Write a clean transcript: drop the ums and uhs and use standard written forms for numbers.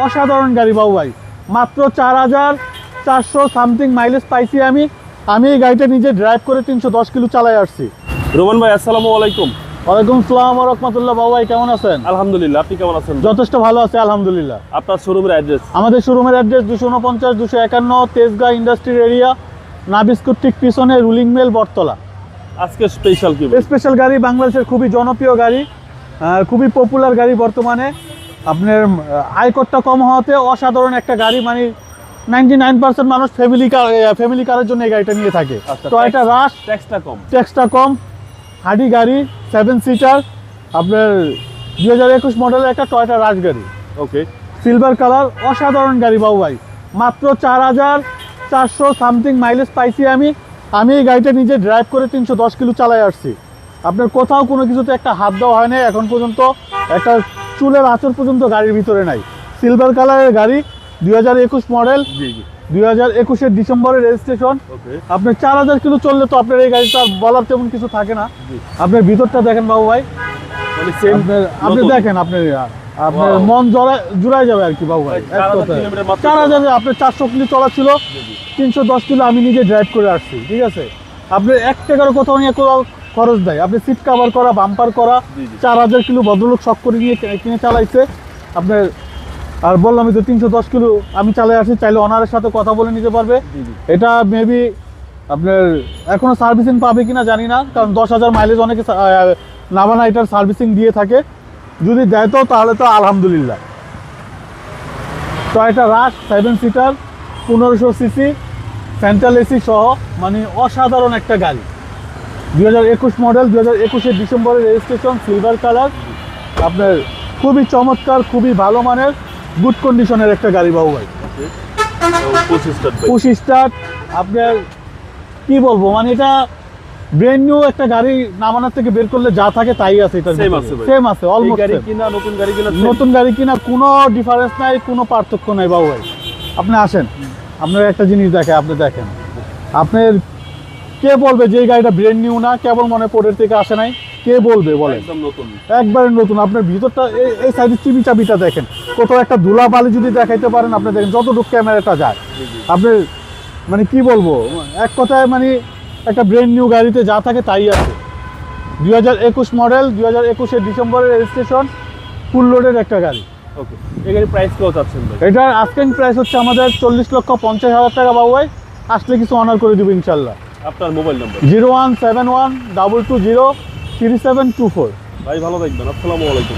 অসাধারণ গাড়ি বাবু ভাই, মাত্র 4400 সামথিং মাইলেজ পাইছি আমি এই গাড়িটা নিজে ড্রাইভ করে 310 কিলো চালাই আসছি। রোমান ভাই আসসালামু আলাইকুম। ওয়ালাইকুম আসসালাম ওয়া রাহমাতুল্লাহ। বাবু ভাই কেমন আছেন? আলহামদুলিল্লাহ, আপনি কেমন আছেন? যথেষ্ট ভালো আছে আলহামদুলিল্লাহ। আপনার শোরুমের অ্যাড্রেস? আমাদের শোরুমের অ্যাড্রেস 249 251 তেজগাঁ ইন্ডাস্ট্রিয়াল এরিয়া, নাবিস্কুট ঠিক পিছনে রুলিং মেল বটতলা। আজকে স্পেশাল কি? স্পেশাল গাড়ি, বাংলাদেশের খুবই জনপ্রিয় গাড়ি, খুবই পপুলার গাড়ি বর্তমানে। আপনার আয়করটা কম হওয়াতে অসাধারণ একটা গাড়ি, মানে 99% মানুষ ফ্যামিলি কারের জন্য এই গাড়িটা নিয়ে থাকে। টয়োটা রাশ, ট্যাক্সটা কম, হাডি গাড়ি, 7 সিটার, আপনার 2021 মডেলের একটা টয়োটা রাশ গাড়ি। ওকে, সিলভার কালার, অসাধারণ গাড়ি বাবু ভাই, মাত্র 4400 সামথিং মাইলেজ পাইছি আমি এই গাড়িটা নিজে ড্রাইভ করে 310 কিলো চালাই আসছি। আপনার কোথাও কোনো কিছুতে একটা হাত দেওয়া হয় না এখন পর্যন্ত, একটা চুলের আঁচড় পর্যন্ত গাড়ির ভিতরে নাই। সিলভার কালারের গাড়ি, 2021 মডেল, 2021 ডিসেম্বরের রেজিস্ট্রেশন। আপনার 4000 কিলো চললে তো আপনার এই গাড়িটা বলার তেমন কিছু থাকে না। আপনার ভিতরটা দেখেন বাবু ভাই, আপনি দেখেন, আপনার মন জুড়ায় যাবে আর কি বাবু ভাই। 4000 আপনার 400 কিলো চলা ছিল, 310 কিলো আমি নিজে ড্রাইভ করে আসছি। ঠিক আছে, আপনার 1 টাকারও কোথাও নিয়ে কোথাও খরচ দেয়। আপনি সিট কাভার করা, বাম্পার করা, 4000 কিলো ভদ্রলোক শখ করে নিয়ে কিনে চালাইছে আপনার। আর বললামই তো 310 কিলো আমি চালাই আসছি, চাইলে অনারের সাথে কথা বলে নিতে পারবে। এটা মেবি আপনার এখনো সার্ভিসিং পাবে কিনা জানি না, কারণ 10,000 মাইলেজ অনেকে নাভানা এটার সার্ভিসিং দিয়ে থাকে। যদি দেয় তো তাহলে তো আলহামদুলিল্লাহ। টয়োটা রাশ 7 সিটার, 1500 সিসি, সেন্ট্রাল এসি সহ, মানে অসাধারণ একটা গাড়ি। 2021 মডেল, 2021 ডিসেম্বরের রেজিস্ট্রেশন, সিলভার কালার। আপনার খুবই চমৎকার, খুবই ভালো মানের, গুড কন্ডিশনের একটা গাড়ি বাবু ভাই। পুশ স্টার্ট, আপনার কি বলবো, মানে এটা ব্র্যান্ড নিউ একটা গাড়ি, নামানোর থেকে বের করলে যা থাকে তাই আছে। এটা সেম আছে, অলমোস্ট নতুন গাড়ি কিনা কোনো ডিফারেন্স নাই, কোনো পার্থক্য নাই বাবু ভাই। আপনি আসেন, আপনার একটা জিনিস আপনি দেখেন, আপনার কে বলবে যে এই গাড়িটা ব্র্যান্ড নিউ না, কেবল মনে পোর্টের থেকে আসে নাই, কে বলবে বলেন? একবারে নতুন। আপনার ভিতরটা এই সাইডের চাবিটা দেখেন, কোথাও একটা ধুলা বালি যদি দেখাইতে পারেন, আপনি দেখেন যতটুকু ক্যামেরাটা যায়। আপনি মানে কি বলবো, এক কথায় মানে একটা ব্র্যান্ড নিউ গাড়িতে যা থাকে তাই আছে। 2021 মডেল, 2021 ডিসেম্বরের রেজিস্ট্রেশন, ফুল লোডের একটা গাড়ি। ওকে, এই গাড়ির প্রাইস কত চাচ্ছেন ভাই? এটার আস্কিং প্রাইস হচ্ছে আমাদের 40,50,000 টাকা বাবু ভাই। আসলে কিছু অনার করে দিব ইনশাল্লাহ। আপনার মোবাইল নাম্বার? 0171 220 3724। ভাই ভালো থাকবেন, আসসালামু আলাইকুম।